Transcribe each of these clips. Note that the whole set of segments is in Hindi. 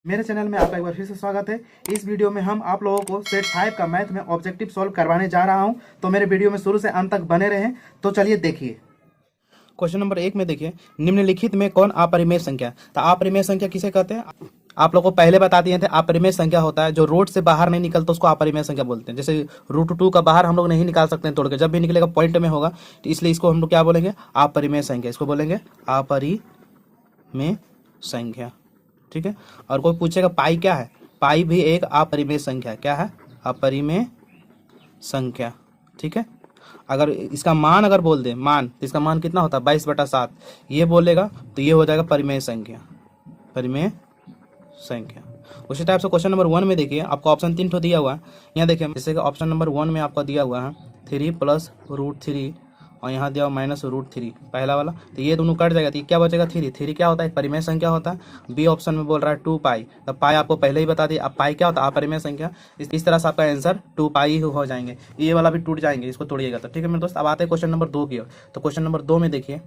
मेरे चैनल में आपका एक बार फिर से स्वागत है। इस वीडियो में हम आप लोगों को सेट 5 का मैथ में ऑब्जेक्टिव सॉल्व करवाने जा रहा हूं, तो मेरे वीडियो में शुरू से अंत तक बने रहें। तो चलिए देखिए क्वेश्चन नंबर 1 में। देखिए, निम्नलिखित में कौन अपरिमेय संख्या। तो अपरिमेय संख्या किसे कहते हैं? आप लोगों को पहले बता दिए थे। अपरिमेय संख्या होता है जो रूट से बाहर नहीं निकलता, उसको अपरिमेय संख्या बोलते हैं। जैसे √2 का बाहर हम लोग नहीं निकाल सकते हैं तोड़ के, जब भी निकलेगा पॉइंट में होगा, तो इसलिए इसको हम लोग क्या बोलेंगे? अपरिमेय संख्या। इसको बोलेंगे अपरिमेय संख्या। ठीक है। और कोई पूछेगा पाई क्या है? पाई भी एक अपरिमेय संख्या। क्या है? अपरिमेय संख्या। ठीक है। अगर इसका मान अगर बोल दे मान, तो इसका मान कितना होता है? 22/7। ये बोलेगा तो ये हो जाएगा परिमेय संख्या। परिमेय संख्या। उसी टाइप से क्वेश्चन नंबर 1 में देखिए, आपको ऑप्शन 3 तो दिया हुआ है। यहाँ देखिए, जैसे कि ऑप्शन नंबर 1 में आपको दिया हुआ है 3 + √3 और यहाँ दिया हुआ -√3, पहला वाला। तो ये दोनों कट जाएगा, तो क्या बचेगा? 3 क्या होता है? परिमेय संख्या होता है। बी ऑप्शन में बोल रहा है 2π। तो पाई आपको पहले ही बता दिया। अब पाई क्या होता है? अपरिमेय संख्या। इस तरह से आपका आंसर 2π ही हो जाएंगे। ये वाला भी टूट जाएंगे, इसको तोड़िएगा तो। ठीक है मेरे दोस्त, अब आते हैं क्वेश्चन नंबर 2 की ओर। तो क्वेश्चन नंबर 2 में देखिए,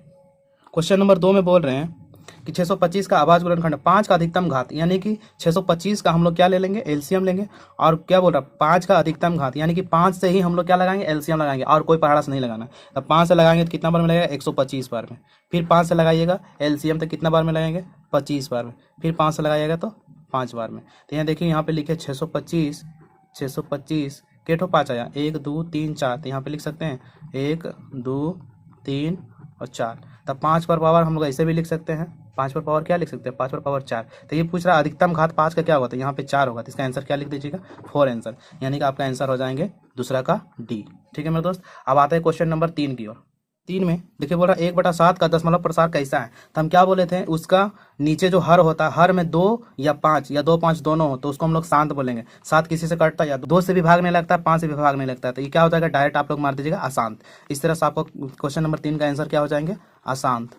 क्वेश्चन नंबर 2 में बोल रहे हैं कि 625 का अभाज्य गुणनखंड 5 का अधिकतम घात, यानी कि 625 का हम लोग क्या ले लेंगे? एलसीएम लेंगे। और क्या बोल रहा है? 5 का अधिकतम घात, यानी कि 5 से ही हम लोग क्या लगाएंगे? एलसीएम लगाएंगे, और कोई पहाड़ा से नहीं लगाना। तो 5 से लगाएंगे तो कितना बार में लगेगा? 125 बार में। फिर 5 से लगाइएगा एलसीएम, तो कितना बार में लगाएंगे? 25 बार में। फिर 5 से लगाइएगा तो 5 बार में। तो यहाँ देखिए, यहाँ पे लिखे 625 के ठो 5 आया, 1 2 3 4। तो यहाँ पे लिख सकते हैं 1 2 3 और 4। तब 5 पर पावर हम लोग ऐसे भी लिख सकते हैं। 5 पर पावर क्या लिख सकते हैं? 5 पर पावर 4। तो ये पूछ रहा है अधिकतम घात 5 का क्या होगा? तो यहाँ पे 4 होगा। तो इसका आंसर क्या लिख दीजिएगा? 4 आंसर, यानी कि आपका आंसर हो जाएंगे दूसरा का डी। ठीक है मेरे दोस्त, अब आते हैं क्वेश्चन नंबर 3 की ओर। 3 में देखिए, बोल रहा है 1/7 का दशमलव प्रसार कैसा है। तो हम क्या बोले थे? उसका नीचे जो हर होता है, हर में 2 या 5 या 2 5 दोनों हो, तो उसको हम लोग शांत बोलेंगे। 7 किसी से कटता है या 2 से भी भाग नहीं लगता है, 5 से भी भाग नहीं लगता है, तो ये क्या हो जाएगा? डायरेक्ट आप लोग मार दीजिएगा अशांत। इस तरह से आपको क्वेश्चन नंबर 3 का आंसर क्या हो जाएंगे? अशांत।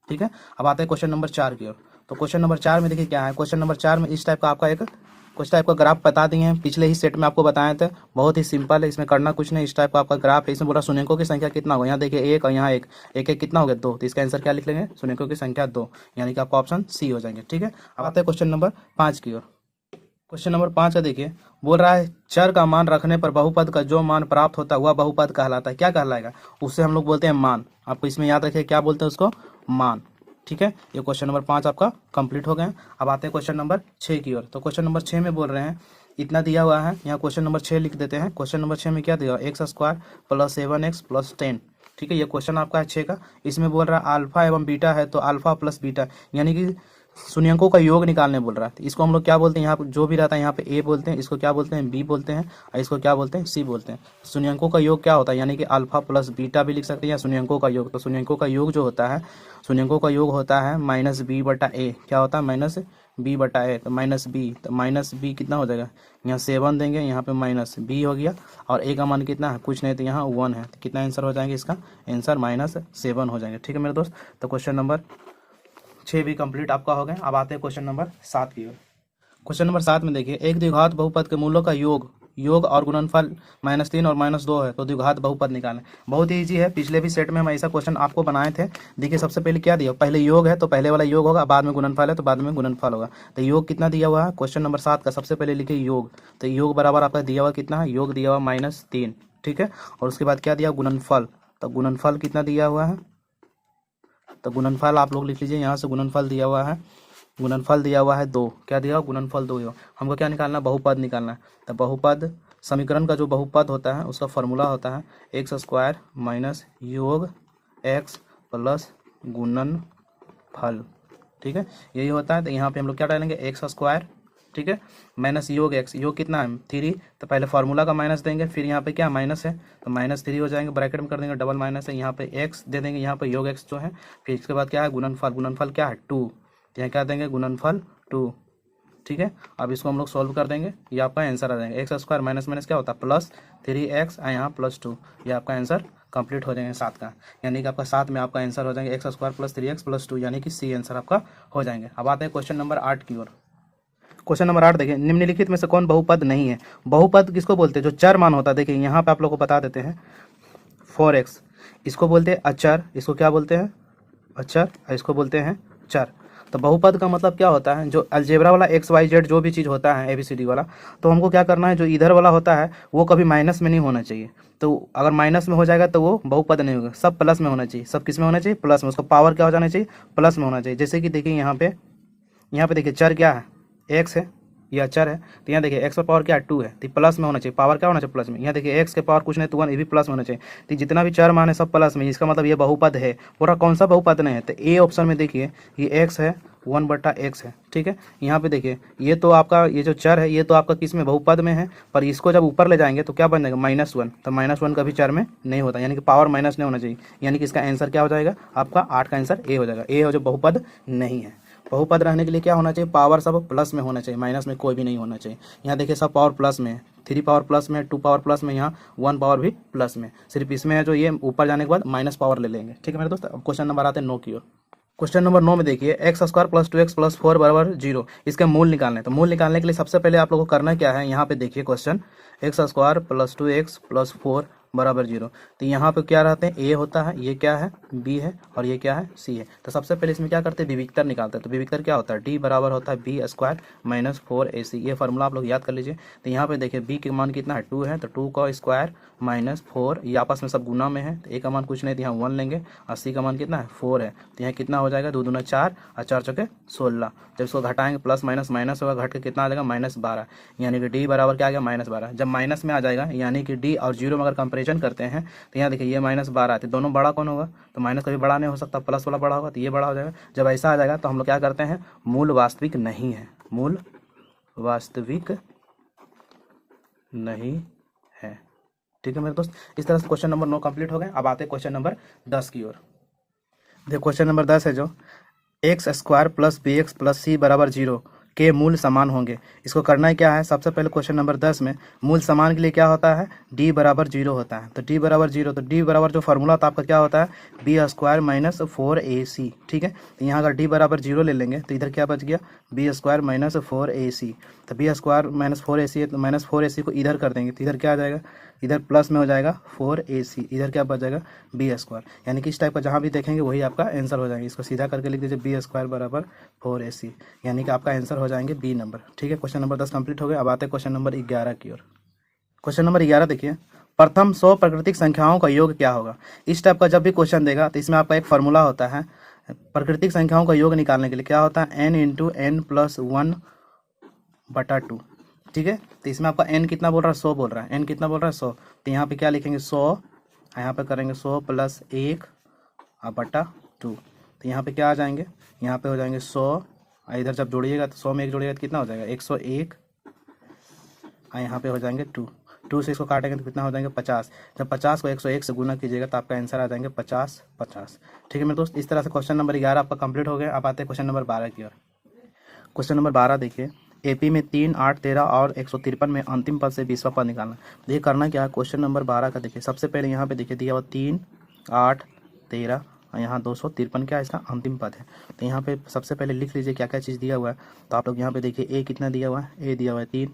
ठीक है। अब आते हैं क्वेश्चन नंबर 4 की ओर। तो क्वेश्चन नंबर 4 में देखिए क्या है। क्वेश्चन नंबर 4 में इस टाइप का आपका एक कुछ टाइप का ग्राफ बता दिए हैं, पिछले ही सेट में आपको बताए थे। बहुत ही सिंपल है, इसमें करना कुछ नहीं। इस टाइप का आपका ग्राफ है। इसमें बोला शून्यकों की संख्या कितना होगा। यहाँ देखिए 1 और यहाँ 1 1 1 कितना हो गया? 2। तो इसका आंसर क्या लिख लेंगे? शून्यकों की संख्या 2, यानी कि आपका ऑप्शन सी हो जाएंगे। ठीक है। अब आते हैं क्वेश्चन नंबर 5 की ओर। क्वेश्चन नंबर 5 का देखिए, बोल रहा है चर का मान रखने पर बहुपद का जो मान प्राप्त होता है वह बहुपद कहलाता है। क्या कहलाएगा? उससे हम लोग बोलते हैं मान। आपको इसमें याद रखिए, क्या बोलते हैं उसको? मान। ठीक है। ये क्वेश्चन नंबर 5 आपका कंप्लीट हो गया। अब आते हैं क्वेश्चन नंबर 6 की ओर। तो क्वेश्चन नंबर 6 में बोल रहे हैं इतना दिया हुआ है। यहाँ क्वेश्चन नंबर 6 लिख देते हैं। क्वेश्चन नंबर 6 में क्या दिया? x² + 7x + 10। ठीक है, ये क्वेश्चन आपका है 6 का। इसमें बोल रहा है अल्फा एवं बीटा है, तो अल्फा + बीटा, यानी कि शून्यकों का योग निकालने बोल रहा है। इसको हम लोग क्या बोलते हैं? यहाँ जो भी रहता है यहाँ पे ए बोलते हैं, इसको क्या बोलते हैं? बी बोलते हैं, और इसको क्या बोलते हैं? सी बोलते हैं। शून्यकों का योग क्या होता है? यानी कि अल्फा + बीटा भी लिख सकते हैं, या शून्यकों का योग। तो शून्यकों का योग जो होता है, शून्यकों का योग होता है -b/a। क्या होता है? -b/a। तो -b, तो -b कितना हो जाएगा? यहाँ 7 देंगे, यहाँ पे -b हो गया, और a का मान कितना है? कुछ नहीं, तो यहाँ 1 है। तो कितना आंसर हो जाएंगे? इसका आंसर -7 हो जाएंगे। ठीक है मेरे दोस्त, तो क्वेश्चन नंबर 6 भी कंप्लीट आपका हो गया। अब आते हैं क्वेश्चन नंबर 7 की ओर। क्वेश्चन नंबर 7 में देखिए, एक द्विघात बहुपद के मूलों का योग और गुणनफल -3 और -2 है, तो द्विघात बहुपद निकालें। बहुत ही ईजी है, पिछले भी सेट में हम ऐसा क्वेश्चन आपको बनाए थे। देखिए, सबसे पहले क्या दिया? पहले योग है तो पहले वाला योग होगा, बाद में गुणनफल है तो बाद में गुणनफल होगा। तो योग कितना दिया हुआ है? क्वेश्चन नंबर 7 का सबसे पहले लिखिए योग। तो योग बराबर आपका दिया हुआ कितना है? योग दिया हुआ -3। ठीक है। और उसके बाद क्या दिया? गुणनफल। तो गुणनफल कितना दिया हुआ है? तो गुणनफल आप लोग लिख लीजिए। यहाँ से गुणनफल दिया हुआ है, गुणनफल दिया हुआ है 2। क्या दिया हुआ? गुणनफल 2। हमको क्या निकालना? बहुपद निकालना है। तो बहुपद समीकरण का जो बहुपद होता है उसका फॉर्मूला होता है x² - योग x + गुणनफल। ठीक है, यही होता है। तो यहाँ पे हम लोग क्या डालेंगे? x², ठीक है, माइनस योग x। योग कितना है? 3। तो पहले फार्मूला का माइनस देंगे, फिर यहाँ पे क्या माइनस है, तो -3 हो जाएंगे। ब्रैकेट में कर देंगे, डबल माइनस है, यहाँ पे x दे देंगे, यहाँ पे योग x जो है। फिर इसके बाद क्या है? गुणनफल। गुणनफल क्या है? 2। तो यहाँ क्या देंगे? गुणनफल 2। ठीक है। अब इसको हम लोग सॉल्व कर देंगे, ये आपका आंसर आ जाएगा। x² माइनस क्या होता है? +3x और यहाँ +2। ये आपका आंसर कंप्लीट हो जाएंगे 7 का, यानी कि आपका 7 में आपका आंसर हो जाएंगे x² + 3x + 2, यानी कि सी आंसर आपका हो जाएंगे। अब आते हैं क्वेश्चन नंबर 8 की ओर। क्वेश्चन नंबर 8 देखिए, निम्नलिखित में से कौन बहुपद नहीं है? बहुपद किसको बोलते हैं? जो चर मान होता है। देखिए यहाँ पे आप लोग को बता देते हैं 4x, इसको बोलते हैं अचर। इसको क्या बोलते हैं? अचर। और इसको बोलते हैं चर। तो बहुपद का मतलब क्या होता है, जो अलजेब्रा वाला एक्स वाई जेड जो भी चीज़ होता है ABCD वाला, तो हमको क्या करना है, जो इधर वाला होता है वो कभी माइनस में नहीं होना चाहिए। तो अगर माइनस में हो जाएगा तो वो बहुपद नहीं होगा, सब प्लस में होना चाहिए। सब किस में होना चाहिए, प्लस में। उसका पावर क्या हो जाना चाहिए, प्लस में होना चाहिए। जैसे कि देखिए यहाँ पे देखिए चर क्या है, एक्स है, यह चर है। तो यहाँ देखिए एक्स का पावर क्या है, 2 है, तो प्लस में होना चाहिए। पावर क्या होना चाहिए, प्लस में। यहाँ देखिए एक्स के पावर कुछ नहीं तो 1, ये भी प्लस में होना चाहिए। तो जितना भी चर मान है सब प्लस में, इसका मतलब ये बहुपद है। पूरा कौन सा बहुपद नहीं है, तो ए ऑप्शन में देखिए ये एक्स है, 1/x है, ठीक है। यहाँ पे देखिए ये तो आपका ये जो चर है ये तो आपका किस में, बहुपद में है, पर इसको जब ऊपर ले जाएंगे तो क्या बन जाएगा, -1। तो -1 कभी चर में नहीं होता, यानी कि पावर माइनस नहीं होना चाहिए। यानी कि इसका आंसर क्या हो जाएगा, आपका 8 का आंसर ए हो जाएगा। ए हो जो बहुपद नहीं है। बहुपद रहने के लिए क्या होना चाहिए, पावर सब प्लस में होना चाहिए, माइनस में कोई भी नहीं होना चाहिए। यहाँ देखिए सब पावर प्लस में है, 3 पावर प्लस में, 2 पावर प्लस में, यहाँ 1 पावर भी प्लस में। सिर्फ इसमें है जो ये ऊपर जाने के बाद माइनस पावर ले लेंगे, ठीक है मेरे दोस्त। अब क्वेश्चन नंबर आते हैं 9 की ओर। क्वेश्चन नंबर 9 में देखिए x² + 2x + 4 = 0, इसके मूल निकालने। तो मूल निकालने के लिए सबसे पहले आप लोगों को करना क्या है, यहाँ पे देखिए क्वेश्चन x² + 2x + 4 = 0। तो यहाँ पे क्या रहते हैं, a होता है, ये क्या है, b है, और ये क्या है, c है। तो सबसे पहले इसमें क्या करते हैं, विविक्तर निकालते हैं। तो विविक्तर क्या होता है, d बराबर होता है b² - 4ac। ये फार्मूला आप लोग याद कर लीजिए। तो यहाँ पे देखिए b के मान कितना है, 2 है, तो 2 का स्क्वायर -4, ये आपस में सब गुना में है। तो a का मान कुछ नहीं, तो यहाँ 1 लेंगे, और c का मान कितना है, 4 है। तो यहाँ कितना हो जाएगा, 2 दूना 4 और 4 चौके 16। जब इसको घटाएंगे प्लस माइनस माइनस होगा, घट के कितना आ जाएगा, -12। यानी कि d बराबर क्या आ गया, -12। जब माइनस में आ जाएगा यानी कि d और 0 में अगर कंपेरिजन करते हैं तो यहाँ देखिए ये -12 आते, दोनों बड़ा कौन होगा, तो माइनस कभी बड़ा नहीं हो सकता, प्लस वाला बड़ा होगा, तो ये बड़ा हो जाएगा। जब ऐसा आ जाएगा तो हम लोग क्या करते हैं, मूल वास्तविक नहीं है, मूल वास्तविक नहीं है, ठीक है मेरे दोस्त। इस तरह से क्वेश्चन नंबर 9 कंप्लीट हो गए। अब आते हैं क्वेश्चन नंबर 10 की ओर। देखो क्वेश्चन नंबर 10 है जो x² + bx + c = 0 के मूल समान होंगे। इसको करना क्या है, सबसे पहले क्वेश्चन नंबर 10 में मूल समान के लिए क्या होता है, d बराबर 0 होता है। तो d बराबर 0, तो d बराबर जो फार्मूला था आपका क्या होता है, b² - 4ac, ठीक है। तो यहाँ अगर d बराबर 0 ले लेंगे तो इधर क्या बच गया, b² - 4ac। तो b² - 4ac है, तो -4ac को इधर कर देंगे तो इधर क्या आ जाएगा, इधर प्लस में हो जाएगा 4ac, इधर क्या बच जाएगा, b²। यानी कि इस टाइप का जहाँ भी देखेंगे वही आपका आंसर हो जाएगा। इसको सीधा करके लिख दीजिए, b² = 4ac, यानी कि आपका आंसर हो जाएंगे बी नंबर, ठीक है। क्वेश्चन नंबर 10 कंप्लीट हो गया। अब आते हैं क्वेश्चन नंबर 11 की ओर। क्वेश्चन नंबर 11 देखिए, प्रथम 100 प्राकृतिक संख्याओं का योग क्या होगा। इस टाइप का जब भी क्वेश्चन देगा तो इसमें आपका एक फार्मूला होता है, प्राकृतिक संख्याओं का योग निकालने के लिए क्या होता है, n × n + 1/2, ठीक है। तो इसमें आपका n कितना बोल रहा है, 100 बोल रहा है, n कितना बोल रहा है, 100। तो यहाँ पे क्या लिखेंगे, 100, यहाँ पे करेंगे 100 + 1/2। तो यहाँ पे क्या आ जाएंगे, यहाँ पे हो जाएंगे 100, इधर जब जोड़िएगा तो 100 में 1 जोड़िएगा तो कितना हो जाएगा, 101, और यहाँ पे हो जाएंगे 2 से इसको काटेंगे तो कितना हो जाएंगे, 50। जब 50 को 101 से गुना कीजिएगा तो आपका आंसर आ जाएंगे 50, 50, ठीक है मेरे दोस्त। इस तरह से क्वेश्चन नंबर 11 आपका कंप्लीट हो गया। अब आते हैं क्वेश्चन नंबर 12 की ओर। क्वेश्चन नंबर 12 देखिए, एपी में 3, 8, 13 और 153 में अंतिम पद से 20वां पद निकालना। तो ये करना क्या है, क्वेश्चन नंबर 12 का देखिए, सबसे पहले यहाँ पे देखिए दिया हुआ 3, 8, 13 और यहाँ 253 क्या है, इसका अंतिम पद है। तो यहाँ पे सबसे पहले लिख लीजिए क्या क्या चीज़ दिया हुआ है। तो आप लोग यहाँ पे देखिए ए कितना दिया हुआ है, ए दिया हुआ है 3।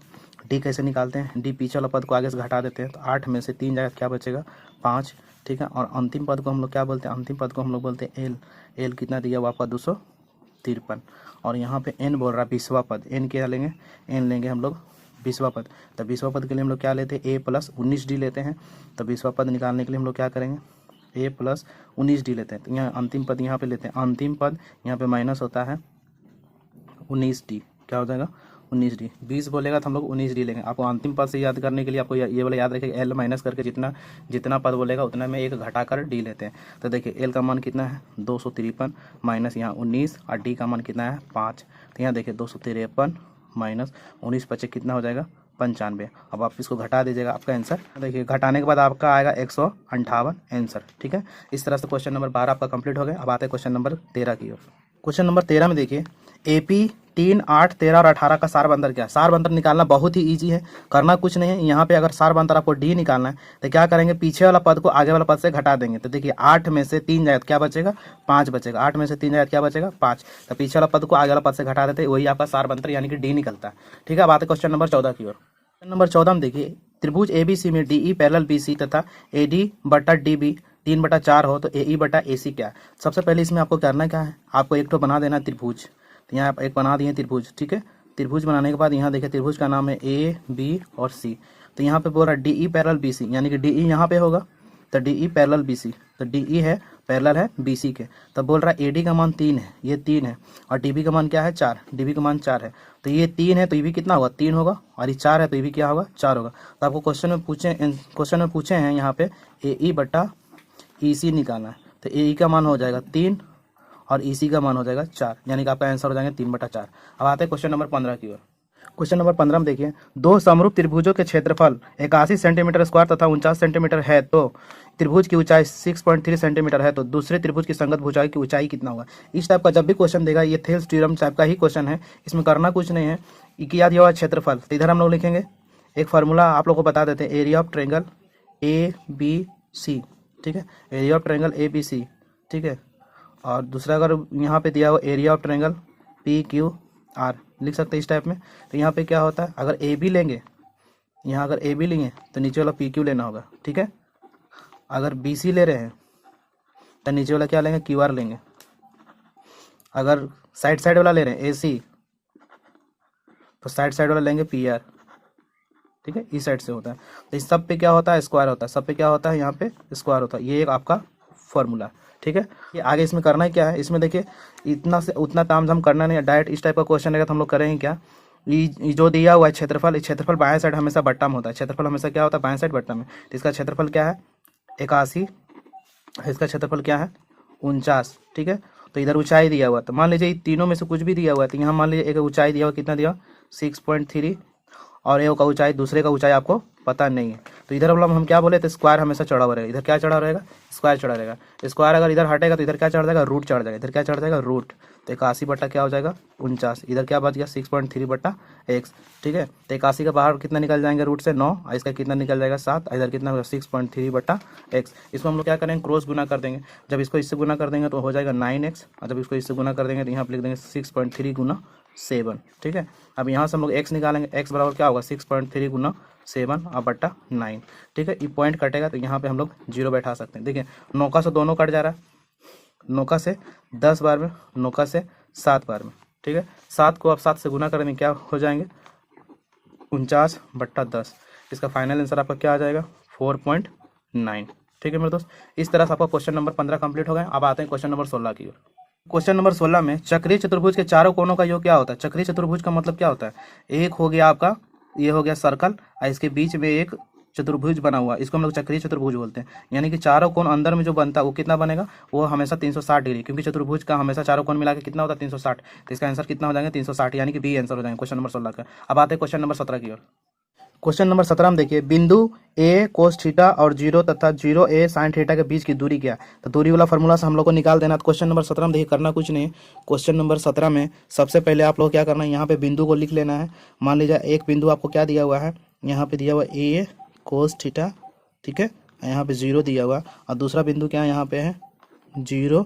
डी कैसे निकालते हैं, डी पीछे वाला पद को आगे से घटा देते हैं, तो 8 में से 3 जाएगा क्या बचेगा, 5, ठीक है। और अंतिम पद को हम लोग क्या बोलते हैं, अंतिम पद को हम लोग बोलते हैं एल। एल कितना दिया हुआ आपका 253। और यहाँ पे एन बोल रहा है 20वां पद, एन क्या लेंगे, एन लेंगे हम लोग 20वां पद। तो 20वां पद के लिए हम लोग क्या लेते हैं, ए + 19d लेते हैं। तो 20वां पद निकालने के लिए हम लोग क्या करेंगे, ए + 19d लेते हैं। तो यहाँ अंतिम पद यहाँ पे लेते हैं, अंतिम पद यहाँ पे माइनस होता है 19d, क्या हो जाएगा 19d। 20 बोलेगा तो हम लोग 19d लेंगे। आपको अंतिम पद से याद करने के लिए आपको ये वाला याद रखिएगा, एल माइनस करके जितना पद बोलेगा उतना में एक घटाकर डी लेते हैं। तो देखिए एल का मान कितना है 253 माइनस यहाँ 19 और डी का मान कितना है 5। तो यहाँ देखिए 253 माइनस 19 बचे कितना हो जाएगा 95। अब आप इसको घटा दीजिएगा, आपका आंसर देखिए घटाने के बाद आपका आएगा 158 आंसर, ठीक है। इस तरह से क्वेश्चन नंबर 12 आपका कंप्लीट हो गया। अब आते हैं क्वेश्चन नंबर 13 की ओर। क्वेश्चन नंबर 13 में देखिए, एपी 3, 8, 13 और 18 का सार बंतर क्या है। सार बंतर निकालना बहुत ही ईजी है, करना कुछ नहीं है। यहाँ पे अगर सार बंतर आपको डी निकालना है तो क्या करेंगे, पीछे वाला पद को आगे वाला पद से घटा देंगे। तो देखिए 8 में से 3 जाएगा क्या बचेगा, 5 बचेगा। 8 में से 3 जाएगा क्या बचेगा, 5। तो पीछे वाला पद को आगे वाला पद से घटा देते, वही आपका सार बंतर यानी कि डी निकलता है, ठीक है। अब आते हैं क्वेश्चन नंबर 14 की ओर। क्वेश्चन नंबर 14 में देखिए, त्रिभुज एबीसी में डीई पैरेलल बीसी तथा एडी बटा डीबी 3/4 हो तो एई बटा एसी क्या है। सबसे पहले इसमें आपको करना क्या है, आपको एक तो बना देना त्रिभुज। तो यहाँ एक बना दिए त्रिभुज, ठीक है। त्रिभुज बनाने के बाद यहाँ देखिए त्रिभुज का नाम है ए बी और सी। तो यहाँ पे बोल रहा है D E parallel B C, यानी कि डी ई यहाँ पे होगा तो D E parallel B C, तो डी ई है पैरेलल है बी सी के। तो बोल रहा है ए डी का मान 3 है, ये 3 है, और डी बी का मान क्या है 4, डी बी का मान 4 है। तो ये 3 है तो ये भी कितना होगा 3 होगा, और ये 4 है तो ये भी क्या होगा 4 होगा। तो आपको क्वेश्चन में पूछे हैं यहाँ पे ए ई बटा ई सी निकालना है। तो ए ई का मान हो जाएगा 3 और ई सी का मान हो जाएगा 4, यानी कि आपका आंसर हो जाएगा 3/4। अब आते हैं क्वेश्चन नंबर 15 की ओर। क्वेश्चन नंबर 15 में देखिए, दो समरूप त्रिभुजों के क्षेत्रफल 81 सेंटीमीटर स्क्वायर तथा 49 सेंटीमीटर है, तो त्रिभुज की ऊंचाई 6.3 सेंटीमीटर है, तो दूसरे त्रिभुज की संगत भुजाओं की ऊंचाई कितना होगा। इस टाइप का जब भी क्वेश्चन देगा, ये थेल्स थ्योरम टाइप का ही क्वेश्चन है, इसमें करना कुछ नहीं है। किया दिया हुआ क्षेत्रफल, तो इधर हम लोग लिखेंगे एक फार्मूला आप लोग को बता देते हैं, area of triangle A B C, ठीक है, area of triangle A B C, ठीक है। और दूसरा अगर यहाँ पे दिया हुआ area of triangle P Q R लिख सकते हैं इस टाइप में। तो यहाँ पे क्या होता है, अगर ए बी लेंगे, यहाँ अगर ए बी लेंगे तो नीचे वाला पी क्यू लेना होगा, ठीक है। अगर बी सी ले रहे हैं तो नीचे वाला क्या लेंगे क्यू आर लेंगे। अगर साइड साइड वाला ले रहे हैं ए सी तो साइड साइड वाला लेंगे पी आर, ठीक है, इस साइड से होता है। तो इस सब पे क्या होता है स्क्वायर होता है, सब पे क्या होता है यहाँ पे स्क्वायर होता है। ये एक आपका फॉर्मूला, ठीक है। ये आगे इसमें करना ही क्या है, इसमें देखिए इतना से उतना तामझाम करना नहीं है, डायरेक्ट इस टाइप का क्वेश्चन रहेगा तो हम लोग करेंगे क्या, ये जो दिया हुआ है क्षेत्रफल, क्षेत्रफल बाएं साइड हमेशा बट्टा में होता है, क्षेत्रफल हमेशा क्या होता है बाएं साइड बट्टा में। तो इसका क्षेत्रफल क्या है 81, इसका क्षेत्रफल क्या है 49, ठीक है। तो इधर ऊंचाई दिया हुआ, तो मान लीजिए तीनों में से कुछ भी दिया हुआ है, तो यहाँ मान लीजिए एक ऊंचाई दिया हुआ कितना दिया 6.3, और एक का ऊंचाई दूसरे का ऊंचाई आपको पता नहीं है। तो इधर मतलब हम क्या बोले थे स्क्वायर हमेशा चढ़ा हुआ रहेगा, इधर क्या चढ़ा रहेगा स्क्वायर चढ़ा रहेगा। स्क्वायर अगर इधर हटेगा तो इधर क्या चढ़ जाएगा रूट चढ़ जाएगा, इधर क्या चढ़ जाएगा रूट। तो 81 बट्टा क्या हो जाएगा 49, इधर क्या बच गया 6.3/x, ठीक है। तो 81 का बाहर कितना निकल जाएंगे रूट से 9, और इसका कितना निकल जाएगा 7, इधर कितना होगा 6.3/x। इसको हम लोग क्या करेंगे क्रॉस गुना कर देंगे, जब इसको इससे गुना कर देंगे तो हो जाएगा 9x, और जब इसको इससे गुना कर देंगे तो यहाँ पर लिख देंगे 6.3 गुना 7, ठीक है। अब यहाँ से हम लोग x निकालेंगे, x बराबर क्या होगा 6.3 गुना 7 और बट्टा 9, ठीक है। ये पॉइंट कटेगा तो यहाँ पे हम लोग 0 बैठा सकते हैं। देखिए नौका से दोनों कट जा रहा है, नौका से 10 बार में, नौका से 7 बार में, ठीक है। 7 को आप 7 से गुना करेंगे क्या हो जाएंगे 49/10। इसका फाइनल आंसर आपका क्या आ जाएगा 4.9, ठीक है मेरे दोस्त। इस तरह से आपका क्वेश्चन नंबर 15 कंप्लीट हो गया। अब आते हैं क्वेश्चन नंबर 16 की ओर। क्वेश्चन नंबर 16 में चक्रीय चतुर्भुज के चारों कोनों का योग क्या होता है। चक्रीय चतुर्भुज का मतलब क्या होता है, एक हो गया आपका ये हो गया सर्कल, और इसके बीच में एक चतुर्भुज बना हुआ, इसको हम लोग चक्रीय चतुर्भुज बोलते हैं। यानी कि चारों कोण अंदर में जो बनता है वो कितना बनेगा, वो हमेशा 360 डिग्री, क्योंकि चतुर्भुज का हमेशा चारों कोण मिला के कितना होता है 360। तो इसका आंसर कितना हो जाएगा 360, यानी कि बी आंसर हो जाएगा क्वेश्चन नंबर 16 का। अब आते हैं क्वेश्चन नंबर 17 की ओर। क्वेश्चन नंबर 17 में देखिए, बिंदु ए कोस थीटा और 0 तथा 0 ए साइन थीटा के बीच की दूरी क्या है। तो दूरी वाला फार्मूला से हम लोग को निकाल देना। तो क्वेश्चन नंबर 17 में देखिए करना कुछ नहीं है। क्वेश्चन नंबर 17 में सबसे पहले आप लोग क्या करना है, यहाँ पे बिंदु को लिख लेना है। मान लीजिए एक बिंदु आपको क्या दिया हुआ है, यहाँ पे दिया हुआ ए कोस थीटा, ठीक है, यहाँ पे 0 दिया हुआ, और दूसरा बिंदु क्या है यहाँ पे है 0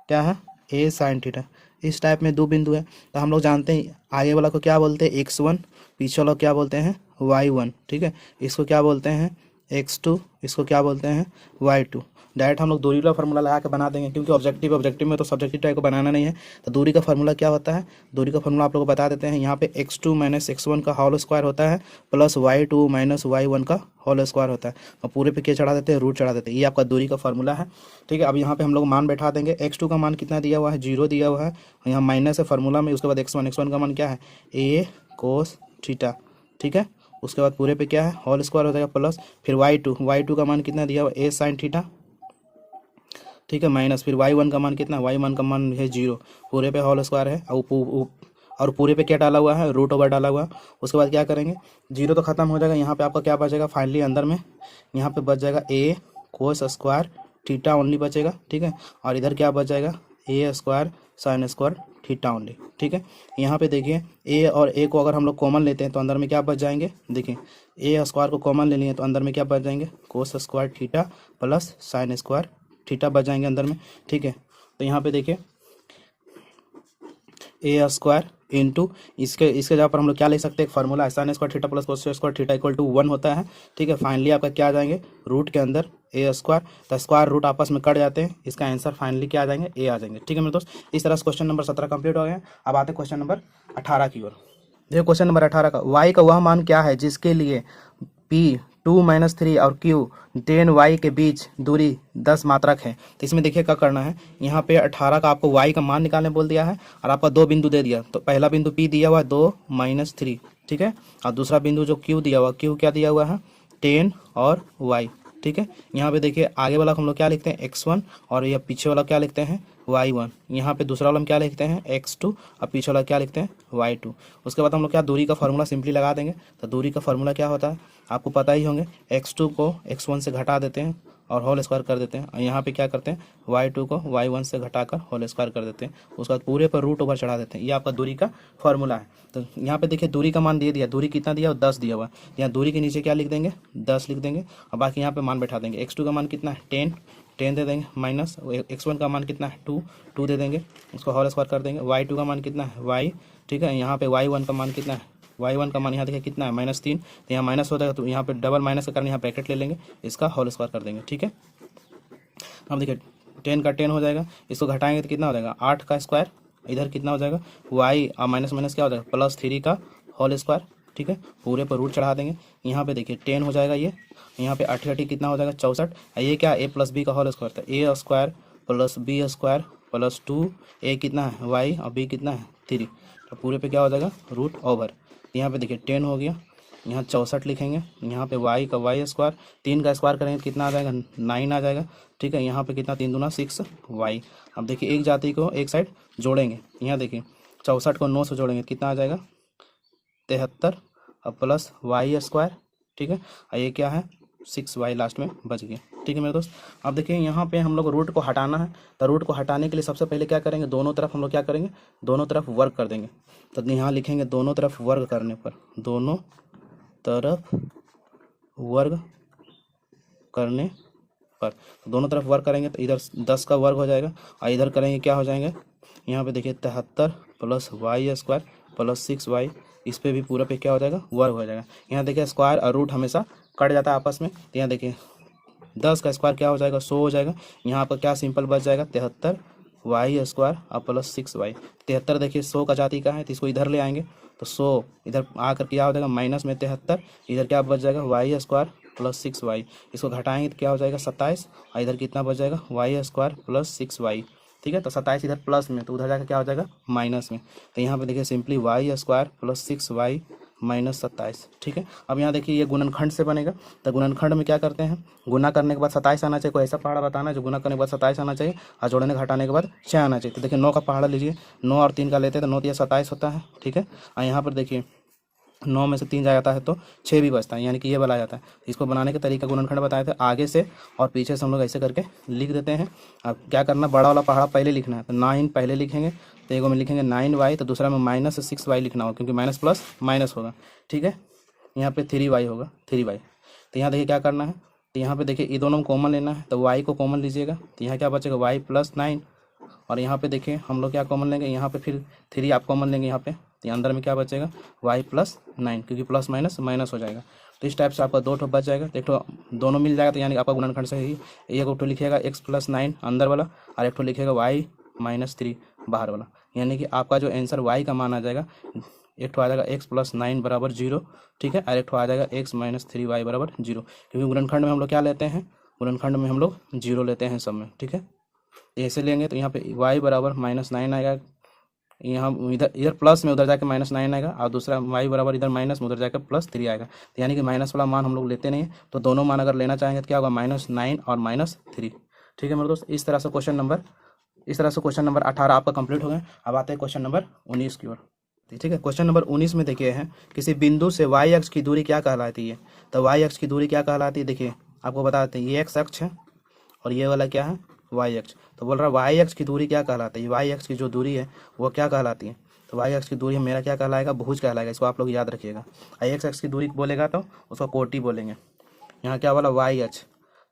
क्या है ए साइन थीटा। इस टाइप में दो बिंदु है। तो हम लोग जानते हैं आगे वाला को क्या बोलते हैं x1, पीछे वाला को क्या बोलते हैं y1, ठीक है। इसको क्या बोलते हैं x2, इसको क्या बोलते हैं y2। डायरेक्ट हम लोग दूरी का फार्मूला लगा के बना देंगे, क्योंकि ऑब्जेक्टिव में तो सब्जेक्टिव टाइप को बनाना नहीं है। तो दूरी का फार्मूला क्या होता है, दूरी का फार्मूला आप लोग को बता देते हैं। यहाँ पे x2 - x1 का होल स्क्वायर होता है, प्लस y2 - y1 का होल स्क्वायर होता है, और पूरे पे क्या चढ़ा देते हैं रूट चढ़ा देते हैं। ये आपका दूरी का फार्मूला है, ठीक है। अब यहाँ पे हम लोग मान बैठा देंगे। x2 का मान कितना दिया हुआ है 0 दिया हुआ है, यहाँ माइनस है फार्मूला में। उसके बाद x1 का मान क्या है a cos थीटा, ठीक है। उसके बाद पूरे पे क्या है होल स्क्वायर हो जाएगा, प्लस फिर y2 का मान कितना दिया हुआ a साइन थीटा, ठीक है, माइनस फिर y1 का मान कितना, y1 का मान है 0, पूरे पे होल स्क्वायर है, और पूरे पे क्या डाला हुआ है रूट ओवर डाला हुआ है। उसके बाद क्या करेंगे 0 तो खत्म हो जाएगा, यहाँ पे आपका क्या बचेगा फाइनली अंदर में, यहाँ पे बच जाएगा a cos square theta only बचेगा, ठीक है। और इधर क्या बच जाएगा a square sine square theta only, ठीक है। यहाँ पे देखिए a और a को अगर हम लोग कॉमन लेते हैं तो अंदर में क्या बच जाएंगे, देखिए a स्क्वायर को कॉमन ले लिए तो अंदर में क्या बच जाएंगे कोस square theta plus sign square theta बच जाएंगे अंदर में, ठीक है। तो यहाँ पे देखिए a स्क्वायर इंटू इसके इसके जगह पर हम लोग क्या लिख सकते हैं, एक फार्मूला है sine square theta plus cos square theta equal to 1 होता है। ठीक है, फाइनली आपका क्या आ जाएंगे, रूट के अंदर ए स्क्वायर, तो स्क्वायर रूट आपस में कट जाते हैं, इसका आंसर फाइनली क्या आ जाएंगे, ए आ जाएंगे। ठीक है मेरे दोस्त, इस तरह से क्वेश्चन नंबर 17 कंप्लीट हो गया। अब आते हैं क्वेश्चन नंबर 18 की ओर। देखो क्वेश्चन नंबर 18 का, y का वह मान क्या है जिसके लिए p 2-3 और q 10y के बीच दूरी 10 मात्रक है। तो इसमें देखिए क्या करना है, यहाँ पे 18 का आपको y का मान निकालने बोल दिया है और आपका दो बिंदु दे दिया। तो पहला बिंदु p दिया हुआ है 2-3, ठीक है, और दूसरा बिंदु जो q दिया हुआ, q क्या दिया हुआ है 10 और y। ठीक है, यहाँ पे देखिए आगे वाला हम लोग क्या लिखते हैं x1 और ये पीछे वाला क्या लिखते हैं y1। यहाँ पे दूसरा वाला हम क्या लिखते हैं x2 और पीछे वाला क्या लिखते हैं y2। उसके बाद हम लोग क्या दूरी का फॉर्मूला सिंपली लगा देंगे। तो दूरी का फॉर्मूला क्या होता है आपको पता ही होंगे, x2 को x1 से घटा देते हैं और होल स्क्वायर कर देते हैं, और यहाँ पे क्या करते हैं y2 को y1 से घटाकर होल स्क्वायर कर देते हैं, उसके बाद पूरे पर रूट ओवर चढ़ा देते हैं। ये आपका दूरी का फॉर्मूला है। तो यहाँ पे देखिए दूरी का मान दे दिया, दूरी कितना दिया 10 दिया हुआ, यहाँ दूरी के नीचे क्या लिख देंगे 10 लिख देंगे, और बाकी यहाँ पे मान बैठा देंगे। x2 का मान कितना है 10 दे देंगे, माइनस x1 का मान कितना है 2 दे देंगे, उसको होल स्क्वायर कर देंगे। y2 का मान कितना है y, ठीक है, यहाँ पे y1 का मान कितना है, y1 का मान यहाँ देखिए कितना है -3, तो यहाँ माइनस हो जाएगा, तो यहाँ पे डबल माइनस के कारण यहाँ ब्रैकेट ले लेंगे, इसका होल स्क्वायर कर देंगे। ठीक है, अब देखिए 10 का 10 हो जाएगा, इसको घटाएंगे तो कितना हो जाएगा 8 का स्क्वायर, इधर कितना हो जाएगा y और माइनस माइनस क्या हो जाएगा +3 का होल स्क्वायर। ठीक है, पूरे पर रूट चढ़ा देंगे, यहाँ पे देखिए 10 हो जाएगा ये, यहाँ पे 8 कितना हो जाएगा 64, ये क्या a + b का होल स्क्वायर था, a square + b square + 2, a कितना है y और b कितना है 3, तो पूरे पे क्या हो जाएगा रूट ओवर। यहाँ पे देखिए 10 हो गया, यहाँ 64 लिखेंगे, यहाँ पे y का y स्क्वायर, 3 का स्क्वायर करेंगे तो कितना आ जाएगा 9 आ जाएगा। ठीक है, यहाँ पे कितना 3 दूना 6y। अब देखिए एक जाति को एक साइड जोड़ेंगे, यहाँ देखिए 64 को 9 से जोड़ेंगे कितना आ जाएगा 73 और प्लस y स्क्वायर। ठीक है, और ये क्या है 6y लास्ट में बच गया। ठीक है मेरे दोस्त, अब देखिए यहाँ पे हम लोग रूट को हटाना है, तो रूट को हटाने के लिए सबसे पहले क्या करेंगे, दोनों तरफ हम लोग क्या करेंगे, दोनों तरफ वर्ग कर देंगे। तो यहाँ लिखेंगे दोनों तरफ वर्ग करने पर, दोनों तरफ वर्ग करने पर, तो दोनों तरफ वर्ग करेंगे तो इधर 10 का वर्ग हो जाएगा और इधर करेंगे क्या हो जाएंगे, यहाँ पे देखिए 73 + y स्क्वायर + 6y, इस पे भी पूरा पे क्या हो जाएगा वर्ग हो जाएगा। यहाँ देखिए स्क्वायर और रूट हमेशा कट जाता है आपस में, तो यहाँ देखिए 10 का स्क्वायर क्या हो जाएगा 100 हो जाएगा, यहाँ पर क्या सिंपल बच जाएगा 73 y स्क्वायर और + 6y। 73 देखिए 100 का जाति का है, तो इसको इधर ले आएंगे तो 100 इधर आकर क्या हो जाएगा माइनस में 73, इधर क्या बच जाएगा y स्क्वायर + 6y, इसको घटाएंगे तो क्या हो जाएगा 27, और इधर कितना बच जाएगा y स्क्वायर + 6y। ठीक है, तो 27 इधर प्लस में, तो उधर जाकर क्या हो जाएगा माइनस में, तो यहाँ पे देखिए सिंपली y स्क्वायर + 6y - 27। ठीक है, अब यहाँ देखिए ये गुणनखंड से बनेगा, तो गुणनखंड में क्या करते हैं, गुना करने के बाद 27 आना चाहिए, कोई ऐसा पहाड़ा बताना है जो गुना करने के बाद 27 आना चाहिए और जोड़ने घटाने के बाद 6 आना चाहिए। तो देखिए 9 का पहाड़ा लीजिए, 9 और 3 का लेते हैं तो 9 या 27 होता है। ठीक है, और यहाँ पर देखिए 9 में से 3 जाता है तो 6 भी बचता है, यानी कि ये वाला आ जाता है। इसको बनाने का तरीका गुणनखंड बताए थे, आगे से और पीछे से हम लोग ऐसे करके लिख देते हैं। अब क्या करना, बड़ा वाला पहाड़ा पहले लिखना है, तो 9 पहले लिखेंगे, तो एक में लिखेंगे 9y, तो दूसरा में -6y लिखना होगा क्योंकि माइनस प्लस माइनस होगा। ठीक है, यहाँ पे 3y होगा 3y। तो यहाँ देखिए क्या करना है, तो यहाँ पे देखिए ये दोनों कॉमन लेना है, तो y को कॉमन लीजिएगा, तो यहाँ क्या बचेगा y + 9, और यहाँ पे देखिए हम लोग क्या कॉमन लेंगे, यहाँ पे फिर 3 आप कॉमन लेंगे यहाँ पे, तो अंदर में क्या बचेगा y + 9, क्योंकि प्लस माइनस माइनस हो जाएगा। तो इस टाइप से आपका 2 ठो बच जाएगा, तो एक ठो दोनों मिल जाएगा, तो यानी आपका गुणनखंड से ही एक ठो लिखिएगा x + 9 अंदर वाला और एक ठो लिखिएगा y - 3 बाहर वाला, यानी कि आपका जो आंसर y का मान आ जाएगा, एक ठो आ जाएगा x + 9 = 0। ठीक है, और एक ठो आ जाएगा x - 3y = 0, क्योंकि गुणनखंड में हम लोग क्या लेते हैं, गुणनखंड में हम लोग 0 लेते हैं सब में। ठीक है, ऐसे लेंगे तो यहाँ पे y बराबर -9 आएगा, यहाँ इधर इधर प्लस में उधर जाके -9 आएगा, और दूसरा y बराबर इधर माइनस में उधर जाकर +3 आएगा, तो यानी कि माइनस वाला मान हम लोग लेते नहीं है, तो दोनों मान अगर लेना चाहेंगे तो क्या होगा -9 और -3। ठीक है मेरे दोस्त, इस तरह से क्वेश्चन नंबर 18 आपका कंप्लीट हो गया। अब आते हैं क्वेश्चन नंबर 19 की ओर। ठीक है, क्वेश्चन नंबर 19 में देखिए है, किसी बिंदु से y अक्ष की दूरी क्या कहलाती है। तो y अक्ष की दूरी क्या कहलाती है, देखिए आपको बता देते हैं, ये x अक्ष है और ये वाला क्या है y अक्ष। तो बोल रहा है y अक्ष की दूरी क्या कहलाती है, y अक्ष की जो दूरी है वो क्या कहलाती है। तो y अक्ष की दूरी मेरा क्या कहलाएगा, भुज कहलाएगा, इसको आप लोग याद रखिएगा। x अक्ष की दूरी बोलेगा तो उसको कोटि बोलेंगे। यहाँ क्या बोला y अक्ष,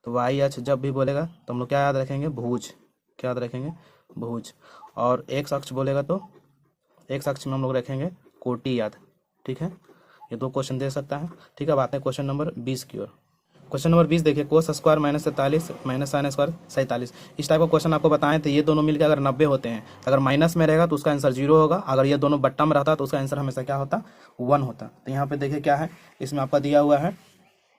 तो y अक्ष जब भी बोलेगा तो हम लोग क्या याद रखेंगे, भुज, क्या याद रखेंगे भुज। और x अक्ष बोलेगा तो एक्स अक्ष में हम लोग रखेंगे कोटि याद, ठीक है। ये 2 क्वेश्चन दे सकता है, ठीक है। अब आते हैं क्वेश्चन नंबर 20 की ओर। क्वेश्चन नंबर 20 देखिए, cos square minus 43 minus sine square 47। इस टाइप का क्वेश्चन आपको बताएं तो ये दोनों मिलकर अगर 90 होते हैं, अगर माइनस में रहेगा तो उसका आंसर 0 होगा, अगर ये दोनों बट्टा में रहता तो उसका आंसर हमेशा क्या होता, 1 होता। तो यहाँ पे देखिए क्या है, इसमें आपका दिया हुआ है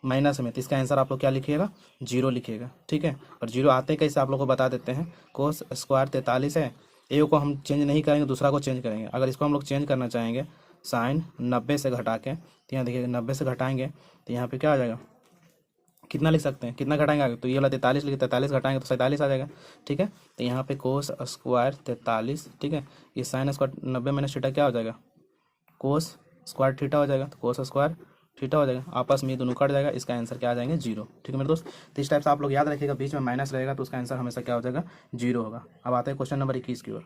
माइनस में, तो इसका आंसर आप लोग क्या लिखिएगा, 0 लिखिएगा, ठीक है। और 0 आते हैं कैसे आप लोग को बता देते हैं। कोस स्क्वायर 43 है, ए को हम चेंज नहीं करेंगे, दूसरा को चेंज करेंगे। अगर इसको हम लोग चेंज करना चाहेंगे साइन 90 से घटा के, तो यहाँ देखिए 90 से घटाएंगे तो यहाँ पे क्या आ जाएगा, कितना लिख सकते हैं, कितना घटाएंगे आगे, तो ये वाला 43 लिखे, 43 घटाएंगे तो 47 आ जाएगा, ठीक है। तो यहाँ पे कोस स्क्वायर 43, ठीक है। ये साइन स्क्वायर 90 माइनस थीटा क्या हो जाएगा, कोस स्क्वायर थीटा हो जाएगा, तो कोस स्क्वायर थीटा हो जाएगा, आपस में ये दोनों कट जाएगा, इसका आंसर क्या आ जाएंगे, 0, ठीक है मेरे दोस्त। तो इस टाइप से आप लोग याद रखिएगा, बीच में माइनस रहेगा तो उसका आंसर हमेशा क्या हो जाएगा, 0 होगा। अब आते हैं क्वेश्चन नंबर 21 की ओर।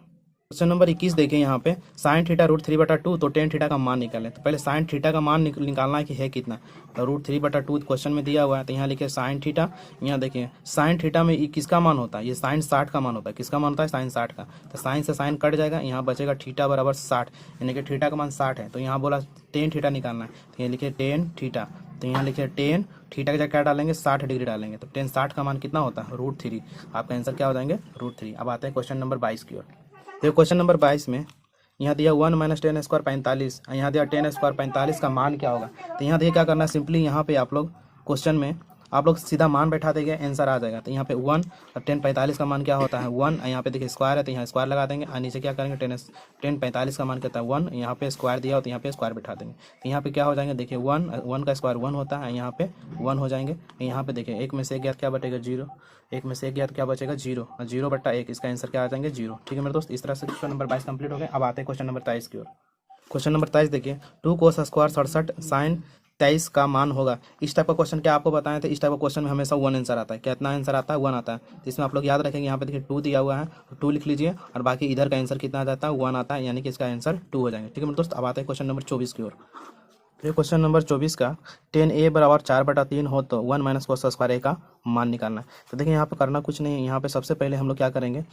क्वेश्चन नंबर 21 देखिए यहाँ पे, साइन थीटा √3/2, तो टेन थीटा का मान निकालें। तो पहले साइन थीटा का मान निकालना है कि है कितना, तो √3/2 क्वेश्चन में दिया हुआ है, तो यहाँ लिखिए साइन थीटा। यहाँ देखिए साइन थीटा में किसका मान होता है, ये साइन 60 का मान होता है, किसका मान होता है, साइन 60 का। तो साइन से साइन कट जाएगा, यहाँ बचेगा थीटा बराबर 60, यानी कि थीटा का मान 60 है। तो यहाँ बोला टेन थीटा निकालना है, तो ये लिखिए टेन थीटा। तो यहाँ लिखिए टेन थीटा का जगह क्या डालेंगे, 60 डिग्री डालेंगे, तो टेन 60 का मान कितना होता है, √3। आपका आंसर क्या हो जाएंगे, √3। अब आते हैं क्वेश्चन नंबर 22 की ओर। तो क्वेश्चन नंबर 22 में यहाँ दिया 1 माइनस 10 स्क्वायर 45, यहाँ दिया 10 स्क्वायर 45 का मान क्या होगा। तो यहाँ देखिए क्या करना है, सिंपली यहाँ पे आप लोग क्वेश्चन में आप लोग सीधा मान बैठा देंगे, आंसर आ जाएगा। तो यहाँ पे 1 और 10 45 का मान क्या होता है 1, यहाँ पे देखिए स्क्वायर है तो यहाँ स्क्वायर लगा देंगे, और नीचे क्या करेंगे 10 45 का मान कहता है 1, यहाँ पे स्क्वायर दिया हो तो यहाँ पे स्क्वायर बैठा देंगे। तो यहाँ पे क्या हो जाएंगे, देखिए 1 का स्क्वायर 1 होता है, यहाँ पे 1 हो जाएंगे। यहाँ पे देखिए 1 में से 1 गया क्या बचेगा 0, 1 में से 1 गया क्या बचेगा 0, और 0/1, इसका आंसर क्या आ जाएंगे 0, ठीक है मेरे दोस्त। इस तरह से क्वेश्चन नंबर 22 कंप्लीट हो गया। अब आते हैं क्वेश्चन नंबर 23 की ओर। क्वेश्चन नंबर 23 देखिए, 2 कोस स्क्वायर 67 साइन 23 का मान होगा। इस टाइप का क्वेश्चन क्या आपको बताएं, तो इस टाइप का क्वेश्चन में हमेशा 1 आंसर आता है। कितना आंसर आता है, 1 आता है। तो इसमें आप लोग याद रखेंगे, यहाँ पे देखिए 2 दिया हुआ है, 2 लिख लीजिए, और बाकी इधर का आंसर कितना आ जाता है 1 आता है, यानी कि इसका आंसर 2 हो जाएंगे, ठीक है मेरे दोस्त। अब आते हैं क्वेश्चन नंबर 24 की ओर। ये क्वेश्चन नंबर 24 का 10a बराबर 4/3 हो तो 1 माइनस कोस स्क्वायर a का मान निकालना है। तो देखिए यहाँ पे करना कुछ नहीं है, यहाँ पे सबसे पहले हम लोग क्या करेंगे,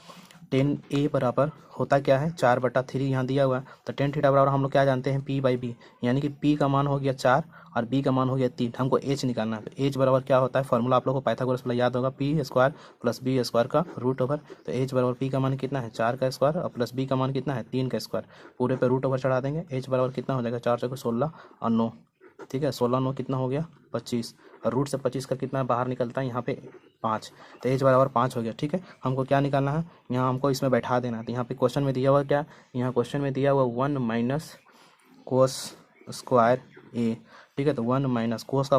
10a बराबर होता क्या है 4/3 यहाँ दिया हुआ है, तो 10 थीटा बराबर हम लोग क्या जानते हैं p/b, यानी कि p का मान हो गया 4 और b का मान हो गया 3, हमको h निकालना है। तो h बराबर क्या होता है, फॉर्मूला आप लोग को पाइथागोरस वाला याद होगा, p square plus b square का रूट ओवर। तो h बराबर p का मान कितना है 4 का स्क्वायर और प्लस b का मान कितना है 3 का स्क्वायर, पूरे पे रूट ओवर चढ़ा देंगे। h बराबर कितना हो जाएगा 4 चौके 16 और 9, ठीक है, 16 9 कितना हो गया 25, और रूट से 25 का कितना बाहर निकलता है यहाँ पे 5, तो h बराबर 5 हो गया, ठीक है। हमको क्या निकालना है, यहाँ हमको इसमें बैठा देना है। तो यहाँ पे क्वेश्चन में दिया हुआ क्या, यहाँ क्वेश्चन में दिया हुआ 1 माइनस कोस स्क्वायर a, ठीक है। तो 1 माइनस कोस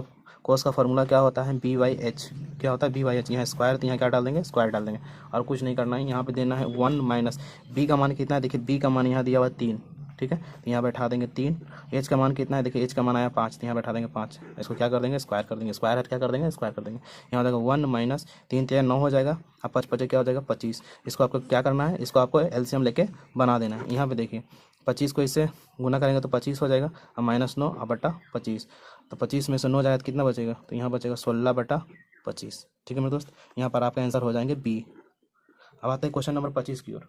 का फॉर्मूला क्या होता है b/h, क्या होता है b/h, यहाँ स्क्वायर तो यहाँ क्या डाल देंगे स्क्वायर डाल देंगे, और कुछ नहीं करना है। यहाँ पे देना है 1 माइनस b का मान कितना है, देखिए b का मान यहाँ दिया हुआ 3, ठीक है। तो यहाँ बैठा देंगे 3, h का मान कितना है, देखिए h का मान आया 5, तो यहाँ बैठा देंगे 5, इसको क्या कर देंगे स्क्वायर कर देंगे, स्क्वायर है क्या कर देंगे स्क्वायर कर देंगे। यहाँ देखो 1 माइनस 3 3 9 हो जाएगा, अब 5 5 क्या हो जाएगा 25। इसको आपको क्या करना है, इसको आपको एलसीएम लेके बना देना है। यहाँ पे देखिए 25 को इससे गुना करेंगे तो 25 हो जाएगा, और -9 और बटा 25, तो 25 में से 9 जाएगा तो कितना बचेगा, तो यहाँ बचेगा 16/25, ठीक है मेरे दोस्त। यहाँ पर आपका आंसर हो जाएंगे बी। अब आते हैं क्वेश्चन नंबर 25 की ओर।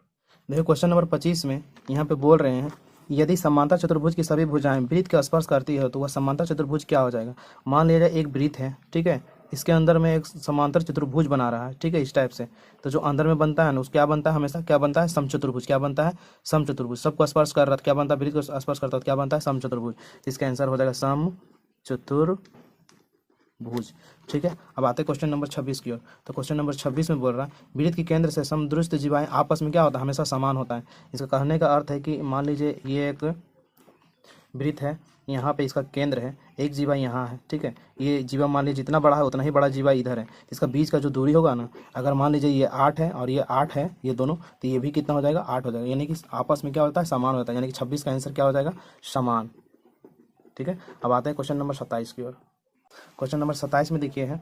देखिए क्वेश्चन नंबर 25 में यहाँ पे बोल रहे हैं, यदि समांतर चतुर्भुज की सभी भुजाएं वृत्त के स्पर्श करती है तो वह समांतर चतुर्भुज क्या हो जाएगा। मान लीजिए एक वृत्त है, ठीक है, इसके अंदर में एक समांतर चतुर्भुज बना रहा है, ठीक है, इस टाइप से। तो जो अंदर में बनता है ना, उसको क्या बनता है, हमेशा क्या बनता है समचतुर्भुज, क्या बनता है समचतुर्भुज। सबको स्पर्श कर रहा है, क्या बनता है वृत्त को स्पर्श करता है, क्या बनता है समचतुर्भुज। इसका आंसर हो जाएगा समचतुर्भुज, ठीक है। अब आते हैं क्वेश्चन नंबर 26 की ओर। तो क्वेश्चन नंबर 26 में बोल रहा है, वृत्त के केंद्र से समदृष्ट जीवाएं आपस में क्या होता है, हमेशा समान होता है। इसका कहने का अर्थ है कि मान लीजिए ये एक वृत्त है, यहाँ पे इसका केंद्र है, एक जीवा यहाँ है, ठीक है। ये जीवा मान लीजिए जितना बड़ा है उतना ही बड़ा जीवा इधर है, इसका बीच का जो दूरी होगा ना, अगर मान लीजिए ये 8 है और ये 8 है, ये दोनों, तो ये भी कितना हो जाएगा 8 हो जाएगा, यानी कि आपस में क्या होता है समान होता है, यानी कि 26 का आंसर क्या हो जाएगा समान, ठीक है। अब आते हैं क्वेश्चन नंबर 27 की ओर। क्वेश्चन नंबर 27 में देखिए है,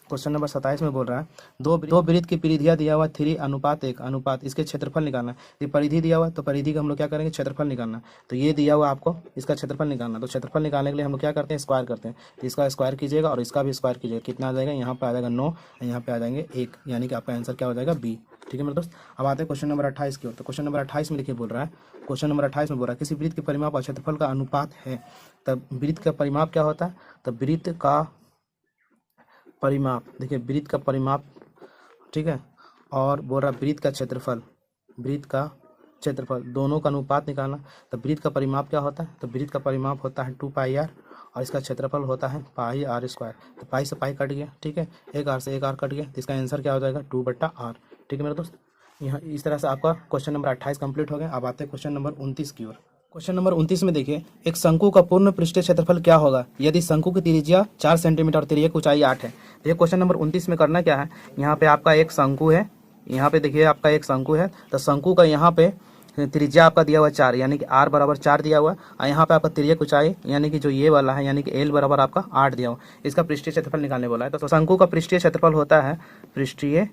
क्वेश्चन नंबर 27 में बोल रहा है, दो वृत्त की परिधियाँ दिया हुआ 3:1 अनुपात, इसके क्षेत्रफल निकालना है। ये परिधि दिया हुआ है, तो परिधि का हम लोग क्या करेंगे क्षेत्रफल निकालना है। तो ये दिया हुआ आपको, इसका क्षेत्रफल निकालना है, तो क्षेत्रफल निकालने के लिए हम लोग क्या करते हैं स्क्वायर करते हैं। तो इसका स्क्वायर कीजिएगा और इसका भी स्क्वायर कीजिएगा, कितना आ जाएगा, यहाँ पे आ जाएगा 9, यहाँ पे आ जाएंगे 1, यानी कि आपका आंसर क्या हो जाएगा बी। ठीक है मेरे दोस्त। अब आते हैं क्वेश्चन नंबर 28 की ओर। तो क्वेश्चन नंबर 28 में देखिए बोल रहा है, क्वेश्चन नंबर 28 में बोल रहा है किसी वृत्त के परिमाप और क्षेत्रफल का अनुपात है। तब वृत्त का परिमाप क्या होता है, तो वृत्त का परिमाप, देखिए वृत्त का परिमाप, ठीक है, और बोल रहा वृत्त का क्षेत्रफल, वृत्त का क्षेत्रफल दोनों का अनुपात निकालना। तो वृत्त का परिमाप क्या होता है, तो वृत्त का परिमाप होता है 2πr और इसका क्षेत्रफल होता है πr²। तो पाई से पाई कट गया, ठीक है, एक आर से एक आर कट गया, तो इसका आंसर क्या हो जाएगा 2/r। ठीक है मेरे दोस्त। यहाँ इस तरह से आपका क्वेश्चन नंबर 28 कंप्लीट हो गया। अब आते हैं क्वेश्चन नंबर 29 की ओर। क्वेश्चन नंबर 29 में देखिए, एक शंकु का पूर्ण पृष्ठीय क्षेत्रफल क्या होगा यदि शंकु की त्रिज्या 4 सेंटीमीटर और त्रिज्या की ऊंचाई 8 है। देखिए क्वेश्चन नंबर 29 में करना क्या है, यहाँ पे आपका एक शंकु है, यहाँ पे देखिए आपका एक शंकु है, तो शंकु का यहाँ पे त्रिज्या आपका दिया हुआ है 4, यानी कि r बराबर 4 दिया हुआ है, और यहाँ पे आपका त्रिज्या की ऊंचाई यानी कि जो ये वाला है यानी कि l बराबर आपका 8 दिया हुआ। इसका पृष्ठीय क्षेत्रफल निकालने बोला है। तो शंकु का पृष्ठीय क्षेत्रफल होता है, पृष्ठीय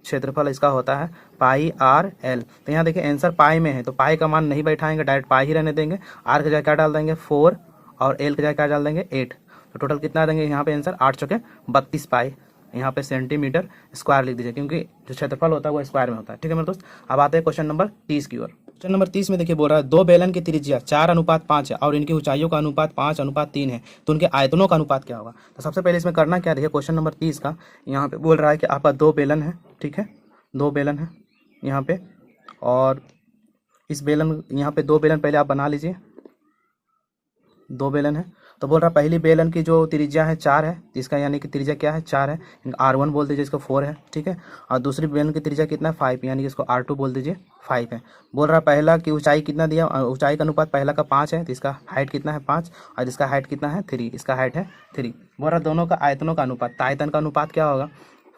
क्षेत्रफल इसका होता है πr/l। तो यहाँ देखिए आंसर पाई में है, तो पाई का मान नहीं बैठाएंगे, डायरेक्ट पाई ही रहने देंगे। r की जगह क्या डाल देंगे 4 और l की जगह क्या डाल देंगे 8। तो टोटल कितना देंगे यहाँ पे आंसर 8 चौके 32 पाई, यहाँ पे सेंटीमीटर स्क्वायर लिख दीजिए क्योंकि जो क्षेत्रफल होता है वो स्क्वायर में होता है। ठीक है मेरे दोस्त। अब आते हैं क्वेश्चन नंबर 30 की ओर। क्वेश्चन नंबर 30 में देखिए बोल रहा है दो बेलन की त्रिज्या 4:5 है और इनकी ऊंचाइयों का अनुपात 5:3 है, तो उनके आयतनों का अनुपात क्या होगा। तो सबसे पहले इसमें करना क्या, देखिए क्वेश्चन नंबर 30 का यहाँ पे बोल रहा है कि आपका दो बेलन है, ठीक है, दो बेलन है यहाँ पे, और इस बेलन यहाँ पे दो बेलन पहले आप बना लीजिए, दो बेलन है। तो बोल रहा पहली बेलन की जो त्रिज्या है 4 है, इसका यानी कि त्रिज्या क्या है 4 है, r1 बोल दीजिए, इसको 4 है, ठीक है, और दूसरी बेलन की त्रिज्या कितना है 5, यानी कि इसको r2 बोल दीजिए 5 है। बोल रहा पहला की ऊंचाई कितना दिया, ऊंचाई का अनुपात पहला का 5 है, तो इसका हाइट कितना है 5 और इसका हाइट कितना है 3, इसका हाइट है 3। बोल रहा दोनों का आयतनों का अनुपात, तो आयतन का अनुपात क्या होगा,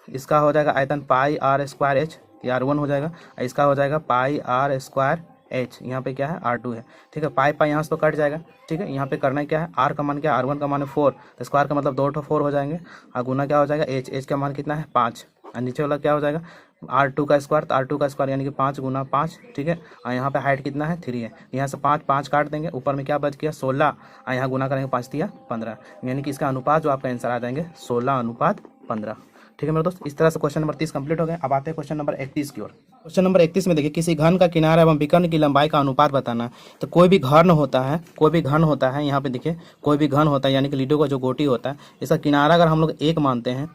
इसका हो जाएगा आयतन πr²h, r1 हो जाएगा, इसका हो जाएगा πr²h, यहाँ पे क्या है r2 है, ठीक है। पाई पाई यहाँ से तो कट जाएगा, ठीक है। यहाँ पे करना है क्या है, r का मान क्या है, r1 का मान है 4, तो स्क्वायर का मतलब 2 4 हो जाएंगे, और गुना क्या हो जाएगा h का मान कितना है 5, और नीचे वाला क्या हो जाएगा r2 का स्क्वायर, तो r2 का स्क्वायर यानी कि 5 × 5, ठीक है। और यहाँ पे हाइट कितना है 3 है, यहाँ से 5 5 काट देंगे, ऊपर में क्या बच गया 16, और यहाँ गुना करेंगे 5 × 15, यानी कि इसका अनुपात जो आपका आंसर आ जाएंगे 16:15। ठीक है मेरे दोस्त। इस तरह से क्वेश्चन नंबर 30 कंप्लीट हो गए। अब आते हैं क्वेश्चन नंबर 31 की ओर। क्वेश्चन नंबर 31 में देखिए किसी घन का किनारा एवं विकर्ण की लंबाई का अनुपात बताना है। तो कोई भी घन होता है, कोई भी घन होता है, यहाँ पे देखिए कोई भी घन होता है यानी कि लिडो का जो गोटी होता है, इसका किनारा अगर हम लोग 1 मानते हैं,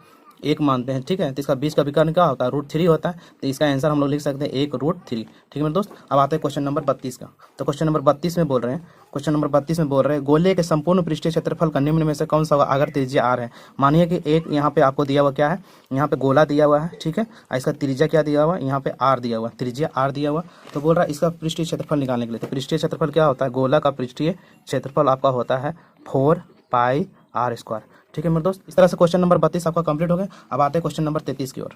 1 मानते हैं, ठीक है, तो इसका बीच का विकर्ण क्या होता है √3 होता है, तो इसका आंसर हम लोग लिख सकते हैं 1√3। ठीक है मेरे दोस्त। अब आते हैं क्वेश्चन नंबर 32 का। तो क्वेश्चन नंबर 32 में बोल रहे हैं, क्वेश्चन नंबर 32 में बोल रहे हैं गोले के संपूर्ण पृष्ठीय क्षेत्रफल का निम्न में से कौन सा होगा अगर त्रिज्या r है। मानिए कि एक यहाँ पे आपको दिया हुआ क्या है, यहाँ पे गोला दिया हुआ है, ठीक है, और इसका त्रिज्या क्या दिया हुआ है, यहाँ पे r दिया हुआ, त्रिज्या r दिया हुआ। तो बोल रहा है इसका पृष्ठीय क्षेत्रफल निकालने के लिए, तो पृष्ठीय क्षेत्रफल क्या होता है, गोला का पृष्ठीय क्षेत्रफल आपका होता है 4πr²। ठीक है मेरे दोस्त। इस तरह से क्वेश्चन नंबर 32 आपका कंप्लीट हो गया। अब आते हैं क्वेश्चन नंबर 33 की ओर।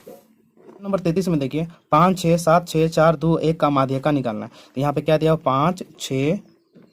नंबर 33 में देखिए 5 6 7 6 4 2 1 का माध्यिका निकालना है। तो यहाँ पे क्या दिया हुआ 5 6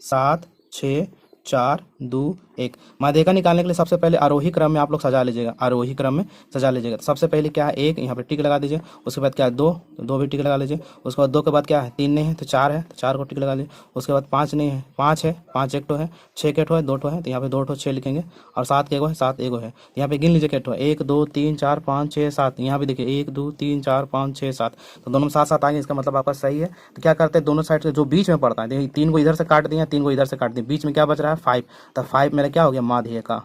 7 6 4 2 1। माध्यिका निकालने के लिए सबसे पहले आरोही क्रम में आप लोग सजा लीजिएगा, आरोही क्रम में सजा लीजिएगा। तो सबसे पहले क्या है 1, यहाँ पे टिक लगा दीजिए, उसके बाद क्या है 2, तो 2 भी टिक लगा लीजिए, उसके बाद 2 के बाद क्या है 3 नहीं है तो 4 है, तो 4 को टिक लगा लीजिए, उसके बाद 5 नहीं है, 5 है, 5 एक ठो है, 6 के ठो है, 2 ठो है, तो यहाँ पे 2 ठो 6 लिखेंगे, और 7 के एगो है, 7 एगो है, तो यहाँ पे गिन लीजिए के ठो 1 2 3 4 5 6 7। यहाँ पे देखिए 1 2 3 4 5 6 7, तो दोनों में 7 7 आएंगे, इसका मतलब आपका सही है। तो क्या करते हैं दोनों साइड से जो बीच में पड़ता है, देखिए 3 को इधर से काट दिए, 3 को इधर से काट दिए, बीच में क्या बच रहा है 5, तो 5 मेरा क्या हो गया माध्यिका,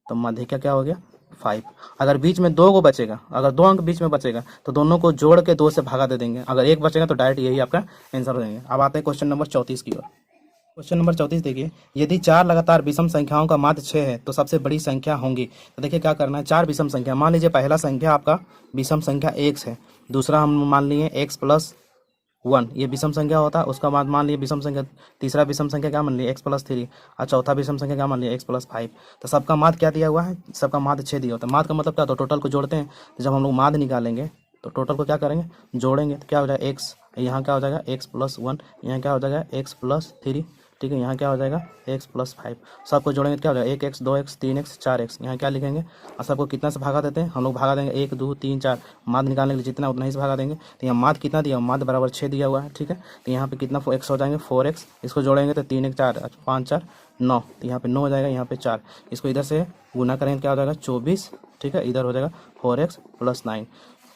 तो माध्यिका क्या हो गया 5। अगर बीच में 2 को बचेगा, अगर 2 अंक बीच में बचेगा तो दोनों को जोड़ के 2 से भागा दे देंगे, अगर 1 बचेगा तो डायरेक्ट यही आपका आंसर हो जाएंगे। अब आते हैं क्वेश्चन नंबर 34 की ओर। क्वेश्चन नंबर 34 देखिए यदि 4 लगातार विषम संख्याओं का माध्य 6 है तो सबसे बड़ी संख्या होंगी। तो देखिए क्या करना है, 4 विषम संख्या मान लीजिए, पहला संख्या आपका विषम संख्या x है, दूसरा हम मान लिए x+1, ये विषम संख्या होता है, उसका बाद मान लिए विषम संख्या, तीसरा विषम संख्या क्या मान लिया x+3, और चौथा विषम संख्या क्या मान लिया x+5। तो सबका माध्य क्या दिया हुआ है, सबका माध्य 6 दिया होता है। माध्य का मतलब क्या होता है, टोटल को जोड़ते हैं, तो जब हम लोग माध्य निकालेंगे तो टोटल को क्या करेंगे जोड़ेंगे, तो क्या हो जाएगा x, यहाँ क्या हो जाएगा x+1, यहाँ क्या हो जाएगा x+3, ठीक है, यहाँ क्या हो जाएगा x+5। सबको जोड़ेंगे तो क्या हो जाएगा 1x 2x 3x 4x, यहाँ क्या लिखेंगे, और सबको कितना से भागा देते हैं हम लोग, भागा देंगे 1 2 3 4, माध्य निकालने के लिए जितना उतना ही से भागा देंगे। तो यहाँ माध्य कितना दिया, माध्य बराबर 6 दिया हुआ है, ठीक है, तो यहाँ पे कितना x हो जाएंगे 4x, इसको जोड़ेंगे तो 3 1 4 5 4 9, तो यहाँ पे 9 हो जाएगा, यहाँ पे 4, इसको इधर से गुना करेंगे क्या हो जाएगा 24, ठीक है, इधर हो जाएगा 4x + 9।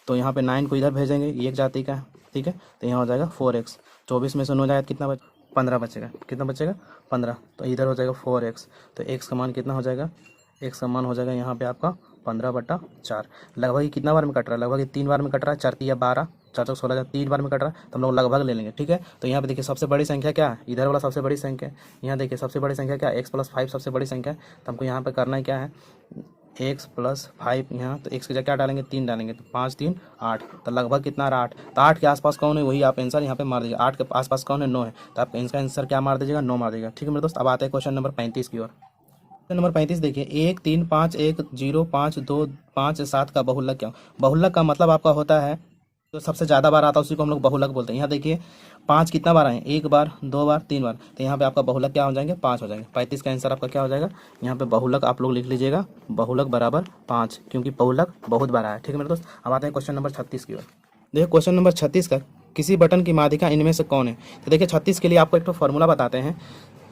तो यहाँ पे 9 को इधर भेजेंगे, ये एक जाति का है, ठीक है। तो यहाँ हो जाएगा 4x, 24 में से 9 जाएगा कितना 15 बचेगा, कितना बचेगा 15। तो इधर हो जाएगा 4x, तो x का मान कितना हो जाएगा, x का मान हो जाएगा यहाँ पे आपका 15/4। लगभग ही कितना बार में कट रहा है, लगभग ही 3 बार में कट रहा है, 4 3 12, 4 4 16, 3 बार में कट रहा है, तो हम लोग लगभग ले लेंगे, ठीक है। तो यहाँ पे देखिए सबसे बड़ी संख्या क्या है, इधर वाला सबसे बड़ी संख्या है। यहाँ देखिए सबसे बड़ी संख्या क्या है, x + 5 सबसे बड़ी संख्या है। तो हमको यहाँ पे करना है क्या है, x + 5 यहाँ, तो x की जगह क्या डालेंगे, 3 डालेंगे, तो 5 3 8, तो लगभग कितना रहा 8। तो 8 के आसपास कौन है, वही आप आंसर यहाँ पे मार दीजिए। 8 के आसपास कौन है, 9 है, तो आप इसका आंसर क्या मार दीजिएगा, 9 मार दीजिएगा, ठीक है मेरे दोस्त। अब आते हैं क्वेश्चन नंबर 35 की ओर। क्वेश्चन नंबर 35 देखिए, 1 3 5 1 0 5 2 5 7 का बहुलक क्या हो। बहुलक का मतलब आपका होता है जो सबसे ज़्यादा बार आता है उसी को हम लोग बहुलक बोलते हैं। यहाँ देखिए 5 कितना बार आए, 1 बार 2 बार 3 बार, तो यहाँ पे आपका बहुलक क्या हो जाएंगे, 5 हो जाएंगे। 35 का आंसर आपका क्या हो जाएगा, यहाँ पे बहुलक आप लोग लिख लीजिएगा, बहुलक बराबर 5, क्योंकि बहुलक बहुत बार आया, ठीक है मेरे दोस्त। अब आते हैं क्वेश्चन नंबर 36 की ओर। देखिए क्वेश्चन नंबर 36 का, किसी बटन की माध्यिका इनमें से कौन है। तो देखिए 36 के लिए आपको एक तो फार्मूला बताते हैं।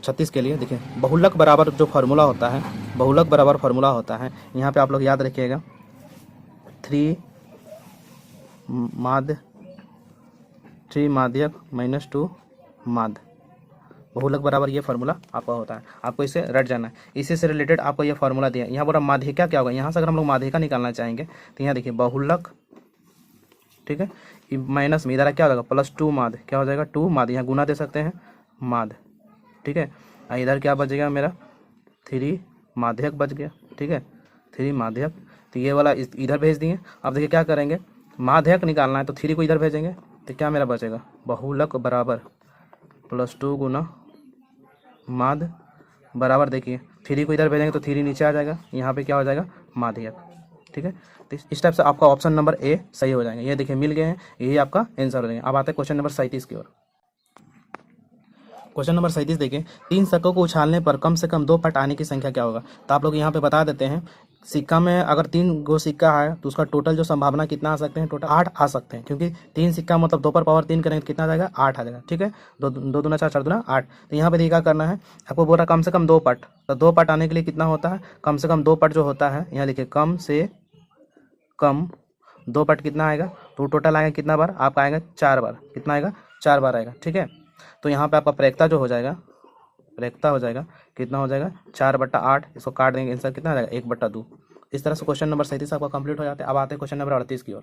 36 के लिए देखिए बहुलक बराबर जो फार्मूला होता है, बहुलक बराबर फार्मूला होता है, यहाँ पे आप लोग याद रखिएगा 3 माध्यक -2 माध्य। बहुलक बराबर ये फार्मूला आपका होता है, आपको इसे रट जाना है। इसी से रिलेटेड आपको ये फार्मूला दिया है। यहाँ पर माध्यिका क्या होगा, यहाँ से अगर हम लोग माध्यिका निकालना चाहेंगे तो यहाँ देखिए बहुलक, ठीक है, माइनस में इधर क्या हो जाएगा +2 माध्य, क्या हो जाएगा 2 माध्य, यहाँ गुना दे सकते हैं माध्य, ठीक है। इधर क्या बचेगा मेरा 3 माध्यक बच गया, ठीक है, 3 माध्यक। तो ये वाला इधर भेज दिए। अब देखिए क्या करेंगे, माध्यक निकालना है तो 3 को इधर भेजेंगे, तो क्या मेरा बचेगा, बहुलक बराबर +2 गुना माध्य बराबर, देखिए 3 को इधर भेजेंगे तो 3 नीचे आ जाएगा, यहाँ पे क्या हो जाएगा माध्यक, ठीक है। तो इस टाइप से आपका ऑप्शन नंबर ए सही हो जाएगा। ये देखिए मिल गए हैं, यही आपका आंसर हो जाएगा। अब आते हैं क्वेश्चन नंबर 37 की ओर। क्वेश्चन नंबर 37 देखिए, 3 सिक्कों को उछालने पर कम से कम 2 पट आने की संख्या क्या होगा। तो आप लोग यहाँ पे बता देते हैं, सिक्का में अगर 3 गो सिक्का है तो उसका टोटल जो संभावना कितना आ सकते हैं, टोटल 8 आ सकते हैं, क्योंकि 3 सिक्का मतलब 2 पर पावर 3 करेंगे तो कितना आ जाएगा 8 आ जाएगा, ठीक है। 2 दूना 4 4 दूना 8। तो यहाँ पे देखिए क्या करना है, आपको बोल रहा कम से कम 2 पट, तो 2 पट आने के लिए कितना होता है, कम से कम 2 पट जो होता है, यहाँ देखिए कम से कम 2 पट कितना आएगा, तो टोटल आएगा कितना बार, आपका आएगा 4 बार, कितना आएगा 4 बार आएगा, ठीक है। तो यहाँ पे आपका प्रेक्ता जो हो जाएगा, प्रेक्ता हो जाएगा कितना हो जाएगा 4/8, इसको काट देंगे, आंसर कितना आ जाएगा 1/2। इस तरह से क्वेश्चन नंबर 37 आपका कंप्लीट हो जाता है। अब आते हैं क्वेश्चन नंबर 38 की ओर।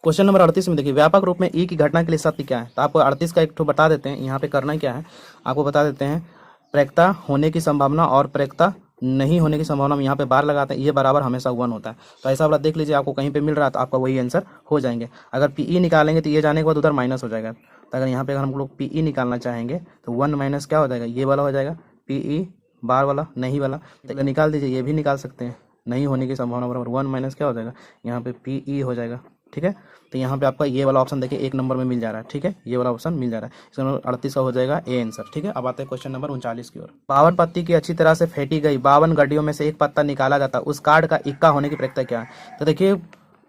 क्वेश्चन नंबर 38 में देखिए, व्यापक रूप में ई की घटना के लिए सत्य क्या है। तो आपको 38 का एक ठो बता देते हैं, यहाँ पे करना क्या है, आपको बता देते हैं प्रेक्ता होने की संभावना और प्रेक्ता नहीं होने की संभावना में यहाँ पे बार लगाते हैं, ये बराबर हमेशा 1 होता है। तो ऐसा वाला देख लीजिए, आपको कहीं पे मिल रहा है तो आपका वही आंसर हो जाएंगे। अगर पीई निकालेंगे तो ये जाने के बाद उधर माइनस हो जाएगा। तो अगर यहाँ पे अगर हम लोग पीई निकालना चाहेंगे तो 1 माइनस क्या हो जाएगा, ये वाला हो जाएगा पीई बार वाला नहीं वाला, तो निकाल दीजिए, ये भी निकाल सकते हैं। नहीं होने की संभावना बराबर 1 माइनस क्या हो जाएगा, यहाँ पे पीई हो जाएगा, ठीक है। तो यहाँ पे आपका ये वाला ऑप्शन देखिए 1 नंबर में मिल जा रहा है, ठीक है, ये वाला ऑप्शन मिल जा रहा है। इसका नंबर 38 का हो जाएगा ए आंसर, ठीक है। अब आते हैं क्वेश्चन नंबर 39 की ओर। 52 पत्ती की अच्छी तरह से फेंटी गई 52 गड्डियों में से एक पत्ता निकाला जाता, उस कार्ड का इक्का होने की प्रक्रिया क्या है। तो देखिए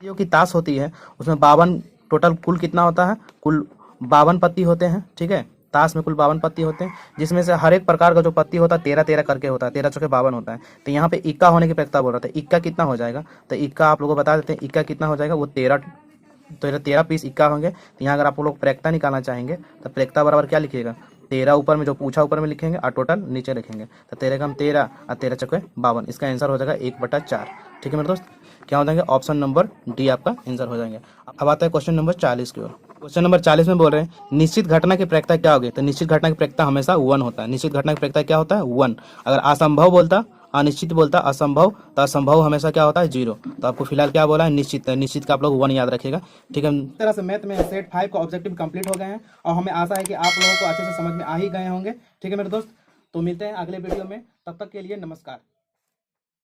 जो की ताश होती है उसमें 52 टोटल कुल कितना होता है, कुल 52 पत्ती होते हैं, ठीक है। ताश में कुल 52 पत्ती होते हैं, जिसमें से हर एक प्रकार का जो पत्ती होता है 13 करके होता है, 13 चौके 52 होता है। तो यहाँ पे इक्का होने की प्रक्रिया बोल रहा था, इक्का कितना हो जाएगा, तो इक्का आप लोगों को बता देते हैं, इक्का कितना हो जाएगा, वो 13 पीस इक्का होंगे। तो यहाँ अगर आप लोग प्रेक्ता निकालना चाहेंगे तो प्रेक्ता बराबर क्या लिखिएगा, 13 ऊपर में जो पूछा ऊपर में लिखेंगे और टोटल नीचे लिखेंगे, तो 13 कम 13 और 13 चौके 52, इसका आंसर हो जाएगा 1/4, ठीक है मेरे दोस्त। क्या हो जाएंगे, ऑप्शन नंबर डी आपका आंसर हो जाएंगे। अब आता है क्वेश्चन नंबर 40 की ओर। क्वेश्चन नंबर 40 में बोल रहे हैं निश्चित घटना की प्रक्रिया क्या होगी। तो निश्चित घटना की प्रक्रिया हमेशा 1 होता है। निश्चित घटना की प्रक्रिया क्या होता है 1। अगर असंभव बोलता, अनिश्चित बोलता, असंभव, तो असंभव हमेशा क्या होता है 0। तो आपको फिलहाल क्या बोला है, निश्चित है, निश्चित का आप लोग 1 याद रखिएगा, ठीक है। इस तरह से मैथ में सेट 5 का ऑब्जेक्टिव कंप्लीट हो गए हैं और हमें आशा है कि आप लोगों को अच्छे से समझ में आ ही गए होंगे, ठीक है मेरे दोस्त। तो मिलते हैं अगले वीडियो में, तब तक के लिए नमस्कार।